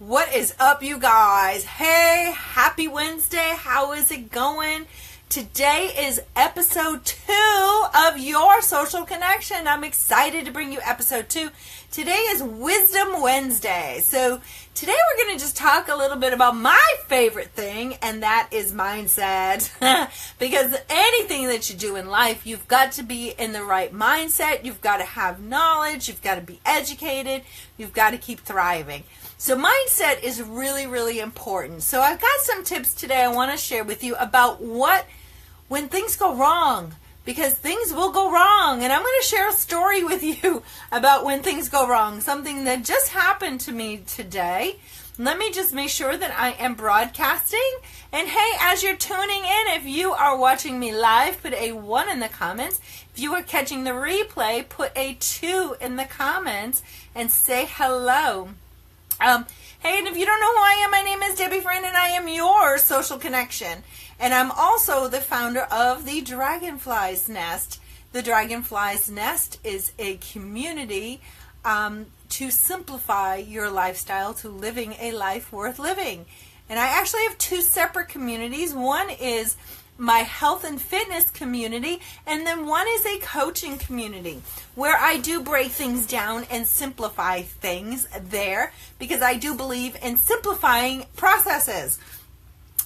What is up, you guys? Hey, happy Wednesday. How is it going? Today is episode 2 of Your Social Connection. I'm excited to bring you episode 2. Today is Wisdom Wednesday. So today we're going to just talk a little bit about my favorite thing, and that is mindset. Because anything that you do in life, you've got to be in the right mindset. You've got to have knowledge. You've got to be educated. You've got to keep thriving. So mindset is really, really important. So I've got some tips today I want to share with you about when things go wrong, because things will go wrong. And I'm going to share a story with you about when things go wrong, something that just happened to me today. Let me just make sure that I am broadcasting. And hey, as you're tuning in, if you are watching me live, put a 1 in the comments. If you are catching the replay, put a 2 in the comments and say hello. Hey, and if you don't know who I am, my name is Debbie Friend, and I am your social connection. And I'm also the founder of the Dragonfly's Nest. The Dragonfly's Nest is a community to simplify your lifestyle to living a life worth living. And I actually have 2 separate communities. One is my health and fitness community, and then one is a coaching community where I do break things down and simplify things there, because I do believe in simplifying processes.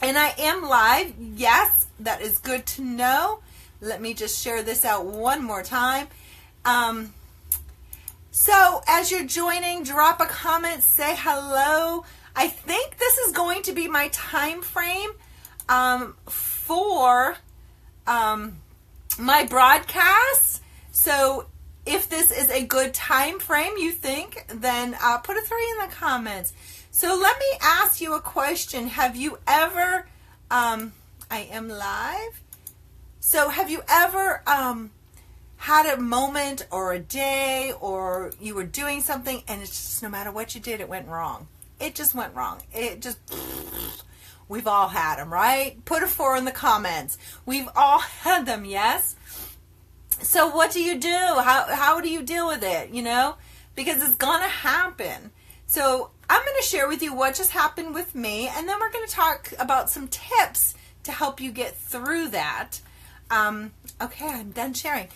And I am live. Yes, that is good to know. Let me just share this out one more time. So as you're joining, drop a comment, say hello. I think this is going to be my time frame for my broadcasts. So if this is a good time frame, you think, then put a 3 in the comments. So let me ask you a question. Have you ever, I am live. So have you ever had a moment or a day, or you were doing something and it's just, no matter what you did, it went wrong? It just went wrong. It just... We've all had them, right? Put a 4 in the comments. We've all had them, yes? So what do you do? How do you deal with it, Because it's going to happen. So I'm going to share with you what just happened with me, and then we're going to talk about some tips to help you get through that. Okay, I'm done sharing.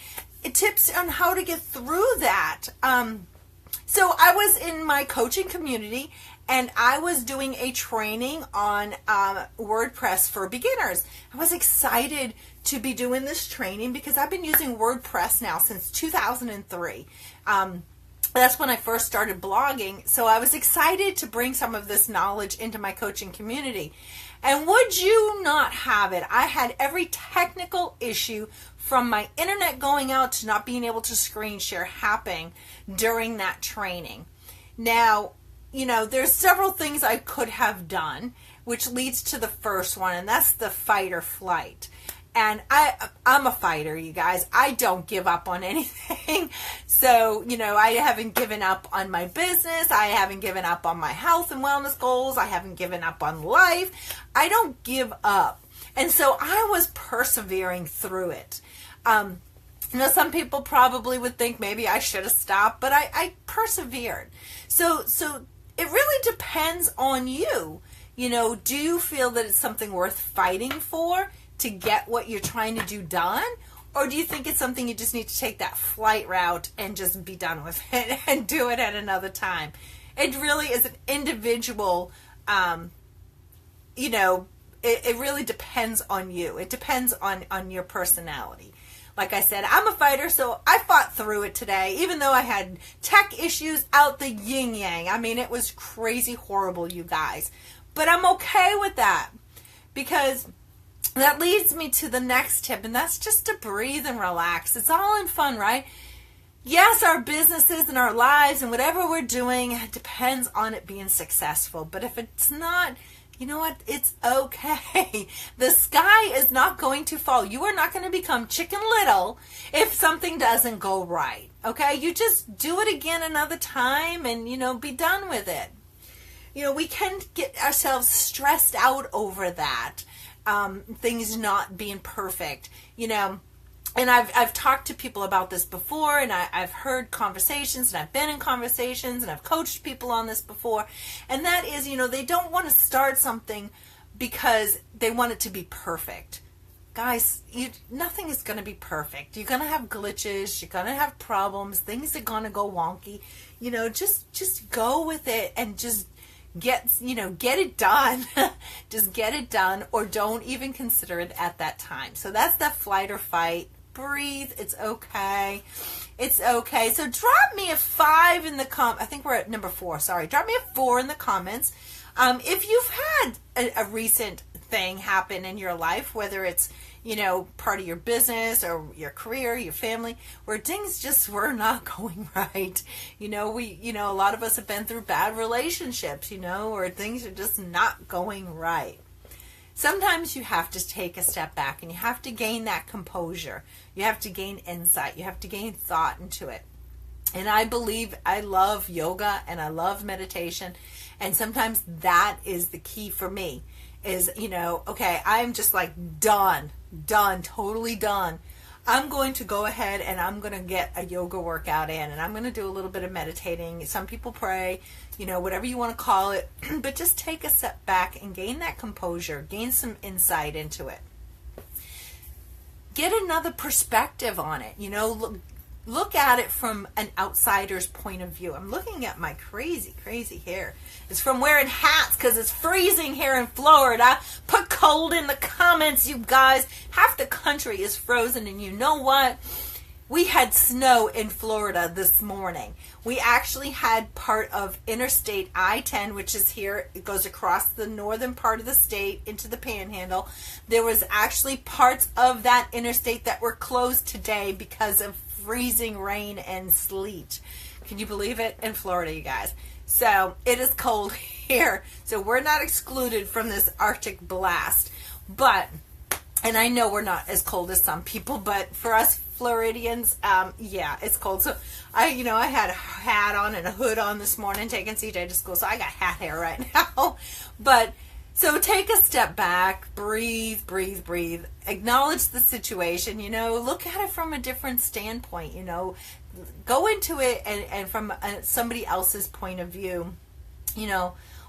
Tips on how to get through that. So I was in my coaching community, and I was doing a training on WordPress for beginners. I was excited to be doing this training because I've been using WordPress now since 2003. That's when I first started blogging. So I was excited to bring some of this knowledge into my coaching community. And would you not have it? I had every technical issue, from my internet going out to not being able to screen share, happening during that training. Now, there's several things I could have done, which leads to the first one, and that's the fight or flight. And I'm a fighter, you guys. I don't give up on anything. So, I haven't given up on my business. I haven't given up on my health and wellness goals. I haven't given up on life. I don't give up. And so I was persevering through it. Some people probably would think maybe I should have stopped, but I persevered. So it really depends on you. Do you feel that it's something worth fighting for to get what you're trying to do done? Or do you think it's something you just need to take that flight route and just be done with it and do it at another time? It really is an individual, it really depends on you. It depends on your personality. Like I said, I'm a fighter, so I fought through it today, even though I had tech issues out the yin-yang. I mean, it was crazy horrible, you guys. But I'm okay with that, because that leads me to the next tip, and that's just to breathe and relax. It's all in fun, right? Yes, our businesses and our lives and whatever we're doing depends on it being successful. But if it's not, you know what? It's okay. The sky is not going to fall. You are not going to become Chicken Little if something doesn't go right. Okay? You just do it again another time and, be done with it. We can get ourselves stressed out over that. Things not being perfect. and I've talked to people about this before, and I've heard conversations, and I've been in conversations, and I've coached people on this before, and that is, they don't want to start something because they want it to be perfect. Guys, nothing is going to be perfect. You're going to have glitches, you're going to have problems, things are going to go wonky. Just go with it and just get it done. Just get it done, or don't even consider it at that time. So that's that flight or fight. Breathe. It's okay. It's okay. So drop me a 5 in the I think we're at number 4. Sorry. Drop me a 4 in the comments. If you've had a recent thing happen in your life, whether it's, part of your business or your career, your family, where things just were not going right. A lot of us have been through bad relationships, where things are just not going right. Sometimes you have to take a step back and you have to gain that composure. You have to gain insight. You have to gain thought into it. And I love yoga and I love meditation. And sometimes that is the key for me is, okay, I'm just like done, totally done. I'm going to go ahead and I'm going to get a yoga workout in, and I'm going to do a little bit of meditating. Some people pray, whatever you want to call it, but just take a step back and gain that composure, gain some insight into it. Get another perspective on it, look at it from an outsider's point of view. I'm looking at my crazy hair. It's from wearing hats because it's freezing here in Florida. Put cold in the comments, you guys. Half the country is frozen, and you know what? We had snow in Florida this morning. We actually had part of Interstate I-10, which is here. It goes across the northern part of the state into the Panhandle. There was actually parts of that interstate that were closed today because of freezing rain and sleet. Can you believe it? In Florida, you guys. So it is cold here. So we're not excluded from this Arctic blast. And I know we're not as cold as some people, but for us Floridians, yeah, it's cold. So I had a hat on and a hood on this morning taking CJ to school. So I got hat hair right now. So take a step back, breathe, acknowledge the situation, look at it from a different standpoint, go into it and from somebody else's point of view,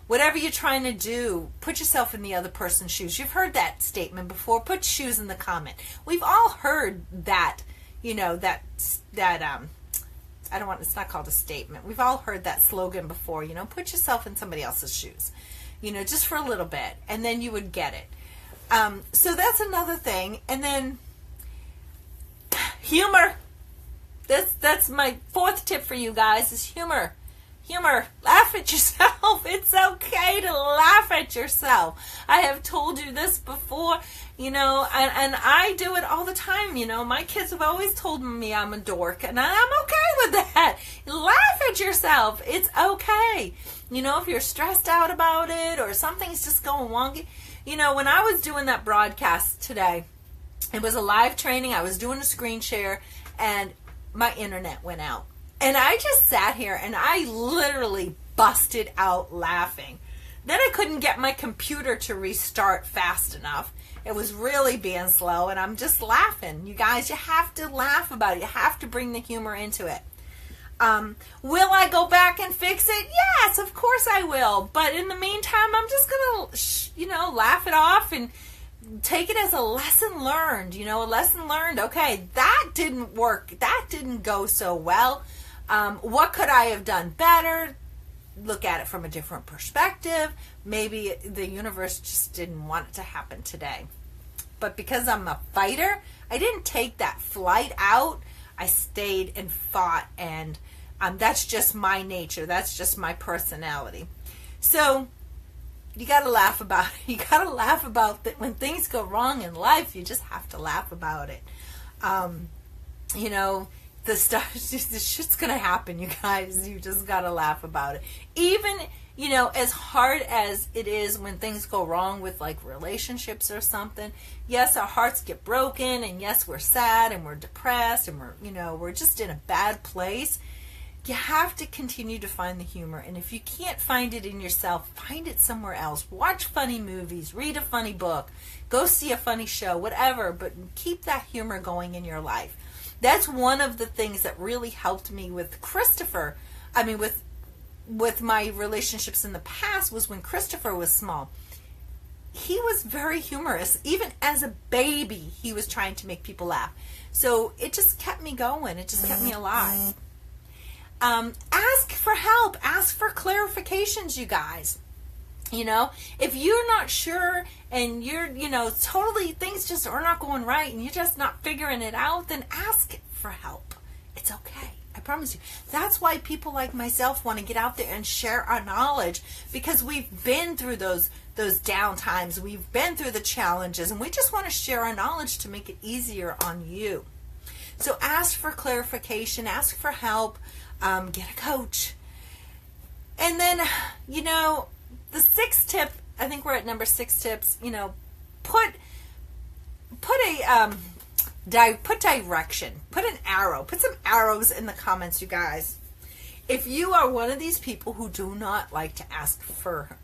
whatever you're trying to do, put yourself in the other person's shoes. You've heard that statement before. Put shoes in the comment. We've all heard that, it's not called a statement. We've all heard that slogan before, put yourself in somebody else's shoes. Just for a little bit, and then you would get it. So that's another thing. And then humor. That's my 4th tip for you guys is humor. Laugh at yourself. It's okay to laugh at yourself. I have told you this before, and I do it all the time. My kids have always told me I'm a dork, and I'm okay with that. Laugh at yourself. It's okay. If you're stressed out about it or something's just going wonky. When I was doing that broadcast today, it was a live training. I was doing a screen share, and my internet went out. And I just sat here and I literally busted out laughing. Then I couldn't get my computer to restart fast enough. It was really being slow, and I'm just laughing. You guys, you have to laugh about it. You have to bring the humor into it. Will I go back and fix it? Yes, of course I will. But in the meantime, I'm just going to, laugh it off and take it as a lesson learned. A lesson learned. Okay, that didn't work. That didn't go so well. What could I have done better? Look at it from a different perspective. Maybe the universe just didn't want it to happen today. But because I'm a fighter, I didn't take that flight out. I stayed and fought, and that's just my nature. That's just my personality. So you got to laugh about it. You got to laugh about that. When things go wrong in life, you just have to laugh about it. The shit's going to happen, you guys. You just got to laugh about it. Even, as hard as it is when things go wrong with like relationships or something, yes, our hearts get broken, and yes, we're sad and we're depressed and we're just in a bad place. You have to continue to find the humor. And if you can't find it in yourself, find it somewhere else. Watch funny movies, read a funny book, go see a funny show, whatever, but keep that humor going in your life. That's one of the things that really helped me with Christopher. I mean, with my relationships in the past, was when Christopher was small. He was very humorous. Even as a baby, he was trying to make people laugh. So it just kept me going. It just kept me alive. Ask for help. Ask for clarifications, you guys. You know, if you're not sure and you're, totally things just are not going right and you're just not figuring it out, then ask for help. It's okay. I promise you. That's why people like myself want to get out there and share our knowledge, because we've been through those down times. We've been through the challenges, and we just want to share our knowledge to make it easier on you. So ask for clarification, ask for help, get a coach. And then, the sixth tip, I think we're at number 6 tips, put direction, put an arrow, put some arrows in the comments, you guys. If you are one of these people who do not like to ask for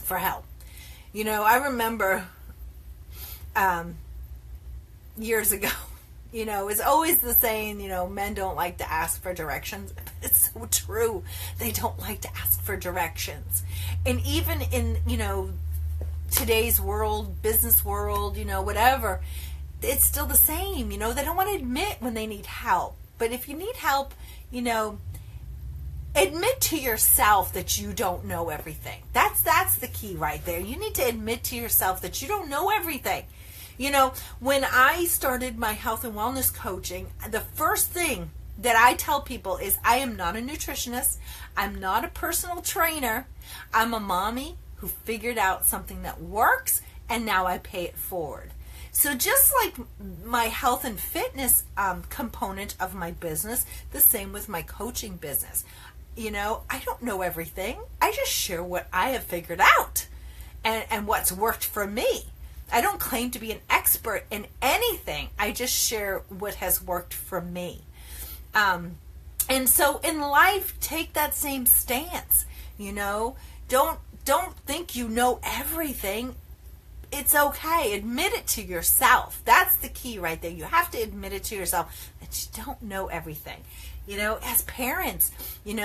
help, I remember years ago, it's always the saying, men don't like to ask for directions. It's so true. They don't like to ask for directions. And even in, today's world, business world, whatever, it's still the same. They don't want to admit when they need help. But if you need help, admit to yourself that you don't know everything. That's the key right there. You need to admit to yourself that you don't know everything. When I started my health and wellness coaching, the first thing that I tell people is I am not a nutritionist. I'm not a personal trainer. I'm a mommy who figured out something that works, and now I pay it forward. So just like my health and fitness component of my business, the same with my coaching business. I don't know everything. I just share what I have figured out and what's worked for me. I don't claim to be an expert in anything. I just share what has worked for me. And so in life, take that same stance. Don't think you know everything. It's okay. Admit it to yourself. That's the key right there. You have to admit it to yourself that you don't know everything. As parents, we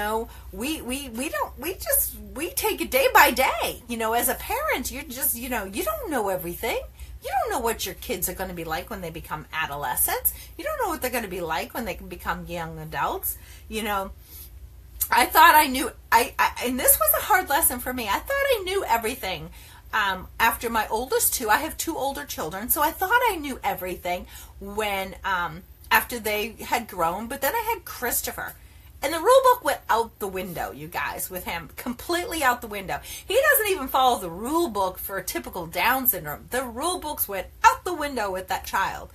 take it day by day. As a parent, you're just, you don't know everything. You don't know what your kids are going to be like when they become adolescents. You don't know what they're going to be like when they can become young adults. I thought I knew, and this was a hard lesson for me. I thought I knew everything. After my oldest 2, I have 2 older children, so I thought I knew everything when, after they had grown, but then I had Christopher. And the rule book went out the window, you guys, with him. Completely out the window. He doesn't even follow the rule book for typical Down syndrome. The rule books went out the window with that child.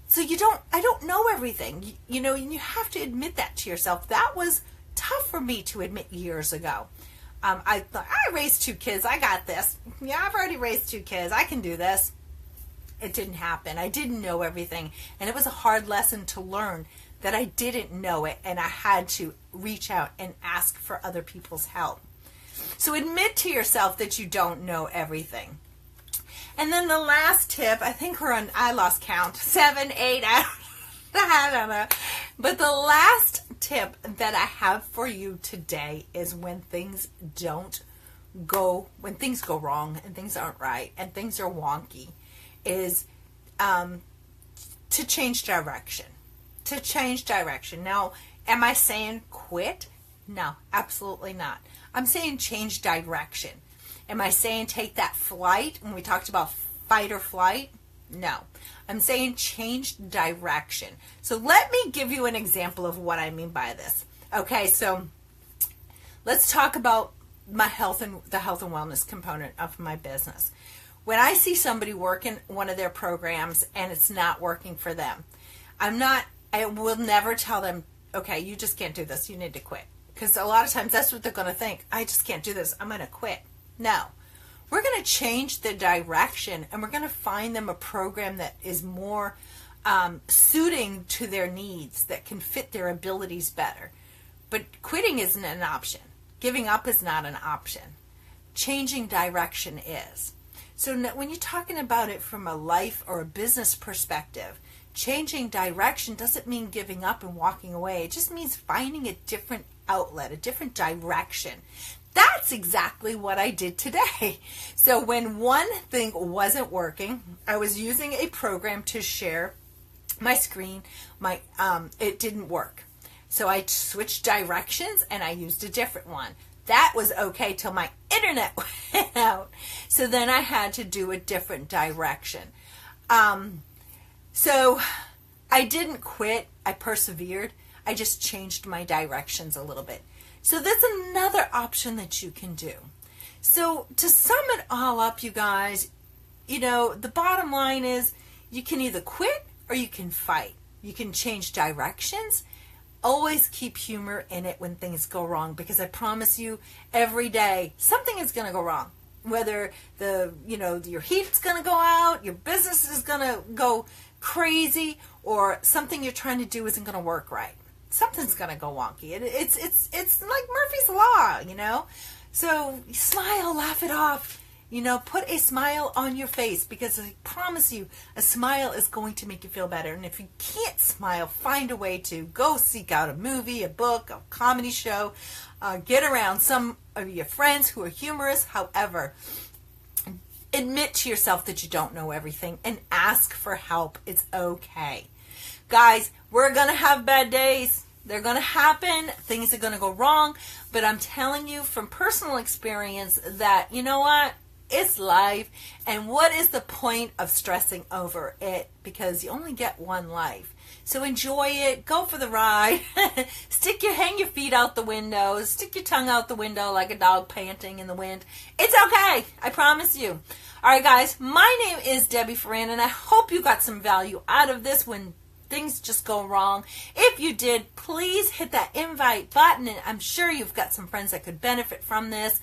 So I don't know everything. And you have to admit that to yourself. That was tough for me to admit years ago. I thought, I raised 2 kids. I got this. Yeah, I've already raised 2 kids. I can do this. It didn't happen. I didn't know everything. And it was a hard lesson to learn that I didn't know it, and I had to reach out and ask for other people's help. So admit to yourself that you don't know everything. And then the last tip, I think I lost count, 7, 8, I don't know. But the last tip that I have for you today is when things go wrong and things aren't right and things are wonky, is to change direction. To change direction. Now, am I saying quit? No, absolutely not. I'm saying change direction. Am I saying take that flight when we talked about fight or flight? No. I'm saying change direction. So let me give you an example of what I mean by this. Okay, so let's talk about the health and wellness component of my business. When I see somebody working one of their programs and it's not working for them, I will never tell them, okay, you just can't do this. You need to quit. Because a lot of times that's what they're going to think. I just can't do this. I'm going to quit. No. We're going to change the direction, and we're going to find them a program that is more suiting to their needs that can fit their abilities better. But quitting isn't an option. Giving up is not an option. Changing direction is. So when you're talking about it from a life or a business perspective, changing direction doesn't mean giving up and walking away. It just means finding a different outlet, a different direction. That's exactly what I did today. So when one thing wasn't working, I was using a program to share my screen. It didn't work. So I switched directions and I used a different one. That was okay till my internet went out. So then I had to do a different direction. So I didn't quit. I persevered. I just changed my directions a little bit. So that's another option that you can do. So to sum it all up, you guys, the bottom line is you can either quit or you can fight. You can change directions. Always keep humor in it when things go wrong, because I promise you every day something is going to go wrong. Whether your heat's going to go out, your business is going to go crazy, or something you're trying to do isn't going to work right. Something's going to go wonky. It's like Murphy's Law, So smile, laugh it off. Put a smile on your face, because I promise you a smile is going to make you feel better. And if you can't smile, find a way to go seek out a movie, a book, a comedy show, get around some of your friends who are humorous. However, admit to yourself that you don't know everything and ask for help. It's okay. Guys, we're going to have bad days. They're going to happen. Things are going to go wrong. But I'm telling you from personal experience that, you know what? It's life. And what is the point of stressing over it? Because you only get one life. So enjoy it. Go for the ride. Hang your feet out the window. Stick your tongue out the window like a dog panting in the wind. It's okay. I promise you. All right, guys. My name is Debbie Ferran, and I hope you got some value out of this when things just go wrong. If you did, please hit that invite button, and I'm sure you've got some friends that could benefit from this.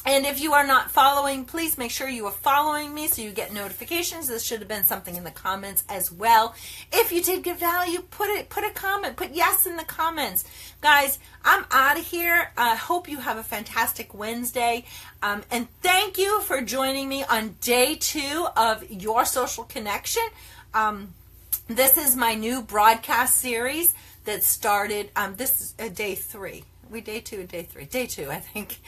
And if you are not following, please make sure you are following me so you get notifications. This should have been something in the comments as well. If you did get value, put a comment. Put yes in the comments. Guys, I'm out of here. I hope you have a fantastic Wednesday. And thank you for joining me on day 2 of Your Social Connection. This is my new broadcast series that started, this is day 3. We day 2 and day 3. Day 2, I think.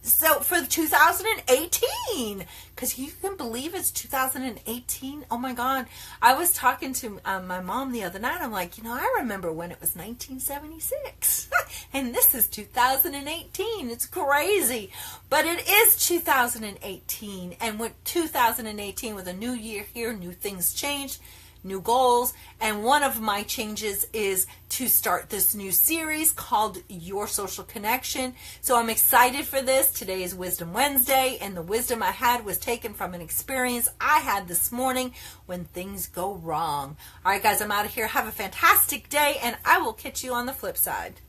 So for 2018, because you can believe it's 2018. Oh my God. I was talking to my mom the other night. I'm like, I remember when it was 1976. And this is 2018. It's crazy. But it is 2018. And with 2018, with a new year here, new things changed. New goals, and one of my changes is to start this new series called Your Social Connection. So I'm excited for this. Today is Wisdom Wednesday, and the wisdom I had was taken from an experience I had this morning when things go wrong. All right, guys, I'm out of here. Have a fantastic day, and I will catch you on the flip side.